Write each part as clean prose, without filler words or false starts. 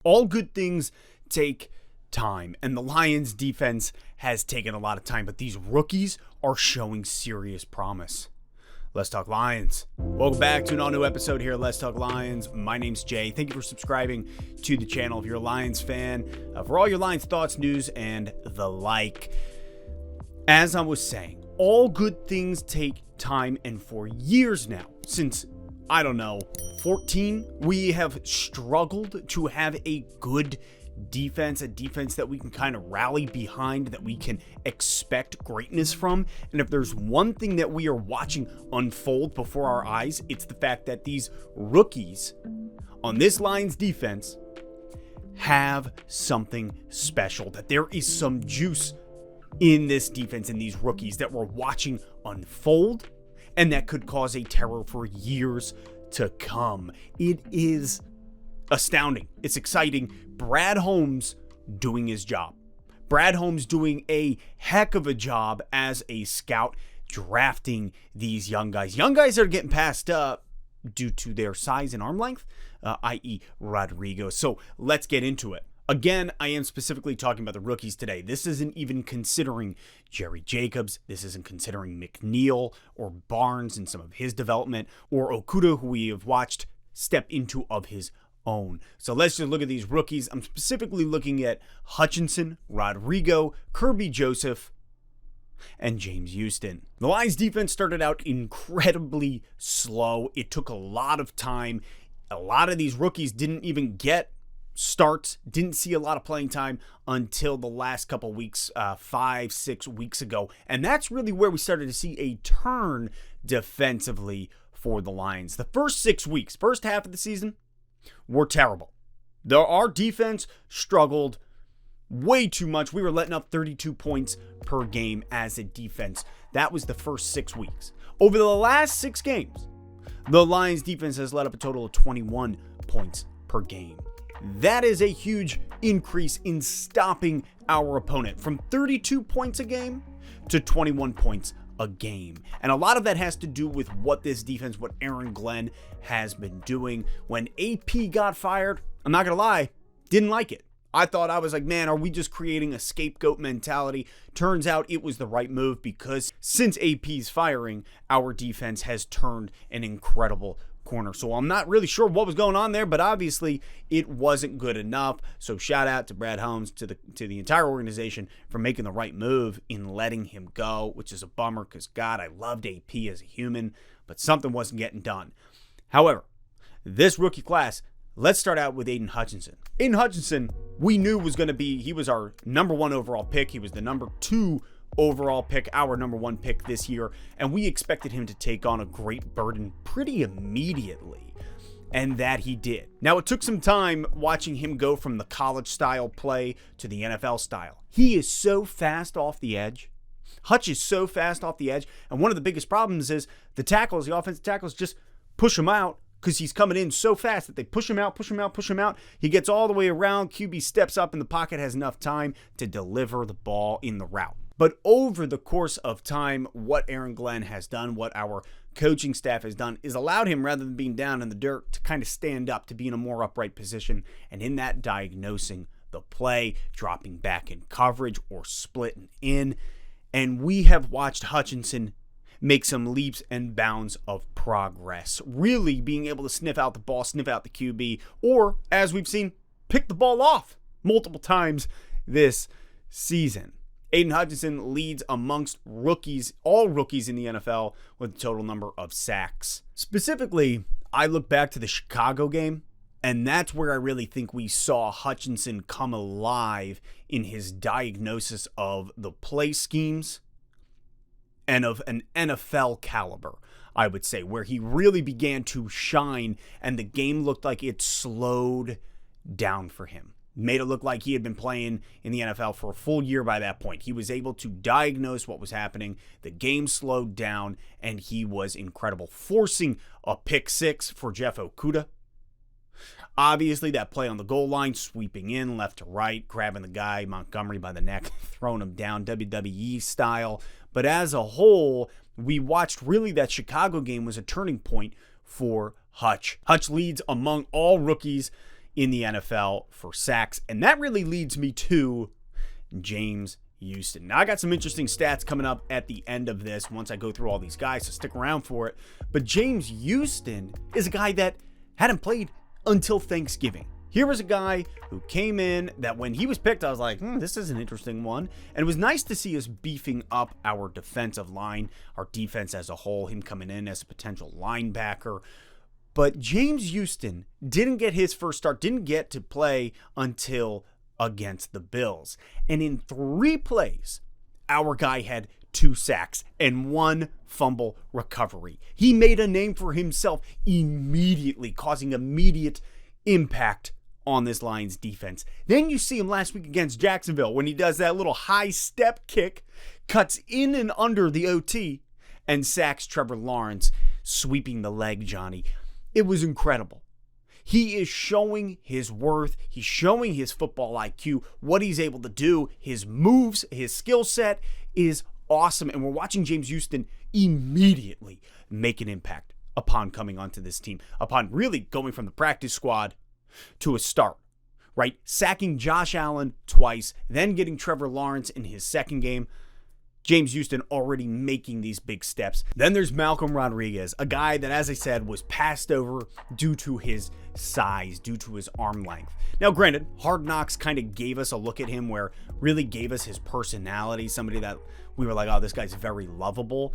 All good things take time, and the Lions defense has taken a lot of time, but these rookies are showing serious promise. Let's Talk Lions. Welcome back to an all-new episode here at Let's Talk Lions. My name's Jay. Thank you for subscribing to the channel if you're a Lions fan. For all your Lions thoughts, news, and the like. As I was saying, all good things take time, and for years now, since, 14, we have struggled to have a good defense, a defense that we can kind of rally behind, that we can expect greatness from. And if there's one thing that we are watching unfold before our eyes, it's the fact that these rookies on this Lions defense have something special, that there is some juice in this defense, in these rookies that we're watching unfold, and that could cause a terror for years to come. It is astounding. It's exciting. Brad Holmes doing his job. Brad Holmes doing a heck of a job as a scout, drafting these young guys. Young guys that are getting passed up due to their size and arm length, i.e. Rodriguez. So let's get into it. Again, I am specifically talking about the rookies today. This isn't even considering Jerry Jacobs. This isn't considering McNeil or Barnes and some of his development, or Okudah, who we have watched step into of his own. So let's just look at these rookies. I'm specifically looking at Hutchinson, Rodriguez, Kirby Joseph, and James Houston. The Lions defense started out incredibly slow. It took a lot of time. A lot of these rookies didn't even get starts, didn't see a lot of playing time until the last couple weeks, 5-6 weeks ago. And that's really where we started to see a turn defensively for the Lions. The first 6 weeks, first half of the season, were terrible. Our defense struggled way too much. We were letting up 32 points per game as a defense. That was the first 6 weeks. Over the last 6 games, the Lions defense has let up a total of 21 points per game. That is a huge increase in stopping our opponent from 32 points a game to 21 points a game. And a lot of that has to do with what this defense, what Aaron Glenn has been doing. When AP got fired, I'm not going to lie, didn't like it. I was like, man, are we just creating a scapegoat mentality? Turns out it was the right move, because since AP's firing, our defense has turned an incredible corner. So I'm not really sure what was going on there, but obviously it wasn't good enough. So shout out to Brad Holmes, to the entire organization, for making the right move in letting him go, which is a bummer, because God, I loved AP as a human, but something wasn't getting done. However, this rookie class, let's start out with Aiden Hutchinson. Aiden Hutchinson, we knew he was our number 1 overall pick. He was the number 2 overall pick, our number 1 pick this year, and we expected him to take on a great burden pretty immediately, and that he did. Now, it took some time watching him go from the college style play to the NFL style. He is so fast off the edge. Hutch is so fast off the edge, and one of the biggest problems is the offensive tackles just push him out, because he's coming in so fast that they push him out. He gets all the way around. QB steps up in the pocket, has enough time to deliver the ball in the route. But over the course of time, what Aaron Glenn has done, what our coaching staff has done, is allowed him, rather than being down in the dirt, to kind of stand up, to be in a more upright position. And in that, diagnosing the play, dropping back in coverage, or splitting in. And we have watched Hutchinson make some leaps and bounds of progress, really being able to sniff out the ball, sniff out the QB, or, as we've seen, pick the ball off multiple times this season. Aiden Hutchinson leads amongst rookies, all rookies in the NFL, with a total number of sacks. Specifically, I look back to the Chicago game, and that's where I really think we saw Hutchinson come alive in his diagnosis of the play schemes and of an NFL caliber, I would say, where he really began to shine, and the game looked like it slowed down for him. Made it look like he had been playing in the NFL for a full year by that point. He was able to diagnose what was happening. The game slowed down, and he was incredible, forcing a pick 6 for Jeff Okudah. Obviously, that play on the goal line, sweeping in left to right, grabbing the guy, Montgomery, by the neck, throwing him down WWE style. But as a whole, we watched really that Chicago game was a turning point for Hutch. Hutch leads among all rookies in the NFL for sacks. And that really leads me to James Houston. Now, I got some interesting stats coming up at the end of this once I go through all these guys, so stick around for it. But James Houston is a guy that hadn't played until Thanksgiving. Here was a guy who came in that when he was picked, I was like, this is an interesting one. And it was nice to see us beefing up our defensive line, our defense as a whole, him coming in as a potential linebacker. But James Houston didn't get his first start, didn't get to play until against the Bills. And in 3 plays, our guy had 2 sacks and 1 fumble recovery. He made a name for himself immediately, causing immediate impact on this Lions defense. Then you see him last week against Jacksonville when he does that little high step kick, cuts in and under the OT, and sacks Trevor Lawrence, sweeping the leg, Johnny. It was incredible. He is showing his worth. He's showing his football IQ, what he's able to do, his moves, his skill set is awesome. And we're watching James Houston immediately make an impact upon coming onto this team, upon really going from the practice squad to a start, right? Sacking Josh Allen twice, then getting Trevor Lawrence in his second game. James Houston already making these big steps. Then there's Malcolm Rodriguez, a guy that, as I said, was passed over due to his size, due to his arm length. Now, granted, Hard Knocks kind of gave us a look at him where really gave us his personality, somebody that we were like, oh, this guy's very lovable.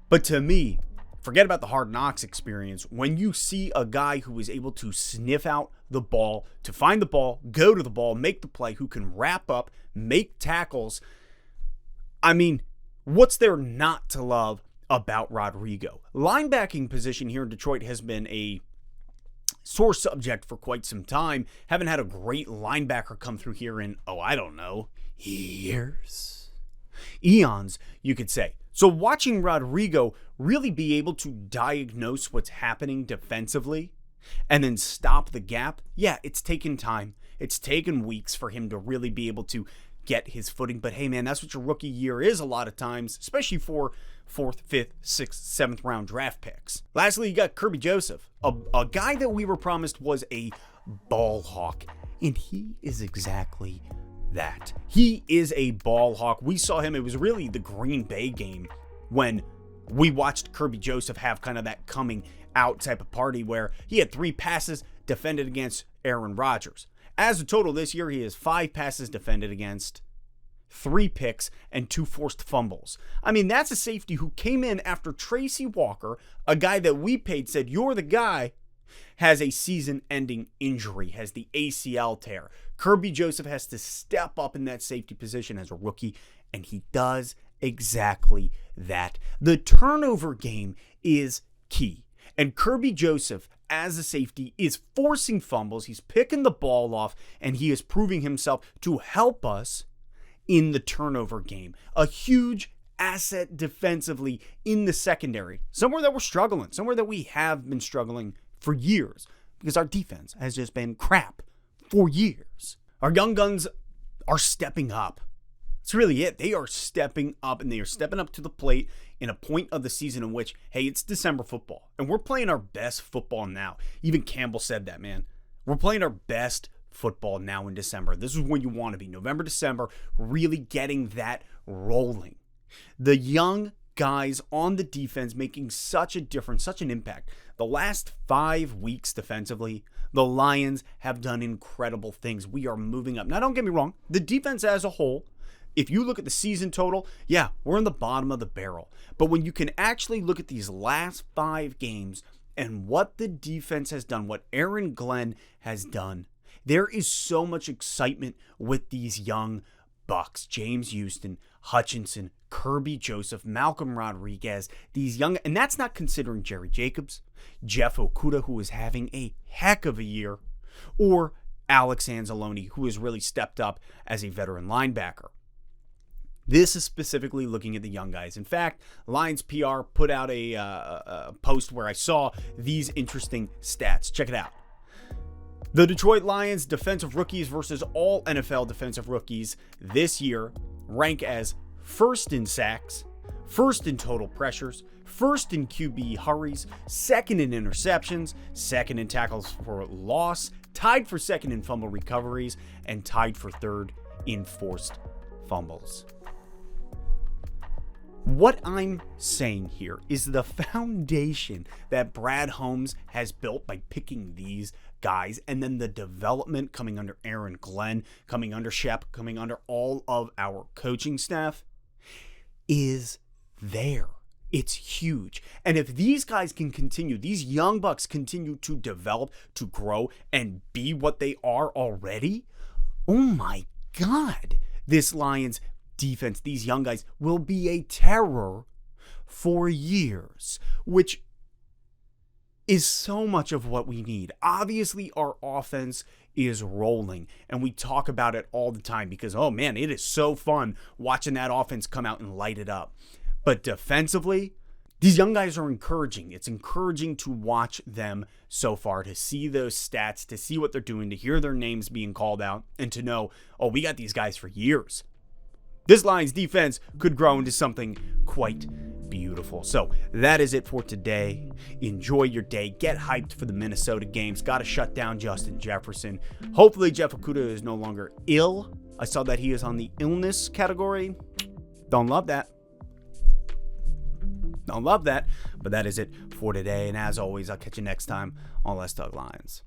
But to me, forget about the Hard Knocks experience. When you see a guy who is able to sniff out the ball, to find the ball, go to the ball, make the play, who can wrap up, make tackles, I mean, what's there not to love about Rodrigo? Linebacking position here in Detroit has been a sore subject for quite some time. Haven't had a great linebacker come through here in, I don't know, years. Eons, you could say. So watching Rodrigo really be able to diagnose what's happening defensively and then stop the gap, yeah, it's taken time. It's taken weeks for him to really be able to get his footing. But hey, man, that's what your rookie year is a lot of times, especially for 4th, 5th, 6th, 7th round draft picks. Lastly, you got Kirby Joseph, a guy that we were promised was a ball hawk, and he is exactly that. He is a ball hawk. We saw him, it was really the Green Bay game when we watched Kirby Joseph have kind of that coming out type of party where he had 3 passes defended against Aaron Rodgers. As a total this year, he has 5 passes defended against, 3 picks, and 2 forced fumbles. I mean, that's a safety who came in after Tracy Walker, a guy that we paid, said, you're the guy, has a season-ending injury, has the ACL tear. Kirby Joseph has to step up in that safety position as a rookie, and he does exactly that. The turnover game is key, and Kirby Joseph, as a safety, is forcing fumbles, he's picking the ball off, and he is proving himself to help us in the turnover game. A huge asset defensively in the secondary. Somewhere that we're struggling, somewhere that we have been struggling for years because our defense has just been crap for years. Our young guns are stepping up. That's really it. They are stepping up, and they are stepping up to the plate in a point of the season in which, hey, it's December football, and we're playing our best football now. Even Campbell said that, man. We're playing our best football now in December. This is when you want to be. November, December, really getting that rolling. The young guys on the defense making such a difference, such an impact. The last 5 weeks defensively, the Lions have done incredible things. We are moving up. Now, don't get me wrong. The defense as a whole, if you look at the season total, yeah, we're in the bottom of the barrel. But when you can actually look at these last 5 games and what the defense has done, what Aaron Glenn has done, there is so much excitement with these young Bucks. James Houston, Hutchinson, Kirby Joseph, Malcolm Rodriguez, these young, and that's not considering Jerry Jacobs, Jeff Okudah, who is having a heck of a year, or Alex Anzalone, who has really stepped up as a veteran linebacker. This is specifically looking at the young guys. In fact, Lions PR put out a post where I saw these interesting stats. Check it out. The Detroit Lions defensive rookies versus all NFL defensive rookies this year rank as first in sacks, first in total pressures, first in QB hurries, second in interceptions, second in tackles for loss, tied for second in fumble recoveries, and tied for third in forced fumbles. What I'm saying here is the foundation that Brad Holmes has built by picking these guys, and then the development coming under Aaron Glenn, coming under Shep, coming under all of our coaching staff, is there. It's huge. And if these guys can continue, these young bucks continue to develop, to grow, and be what they are already, oh my God, this Lions defense, these young guys will be a terror for years, which is so much of what we need. Obviously, our offense is rolling, and we talk about it all the time because, oh man, it is so fun watching that offense come out and light it up. But defensively, these young guys are encouraging. It's encouraging to watch them so far, to see those stats, to see what they're doing, to hear their names being called out, and to know, oh, we got these guys for years. This Lions defense could grow into something quite beautiful. So that is it for today. Enjoy your day. Get hyped for the Minnesota games. Got to shut down Justin Jefferson. Hopefully Jeff Okudah is no longer ill. I saw that he is on the illness category. Don't love that. Don't love that. But that is it for today. And as always, I'll catch you next time on Let's Talk Lions.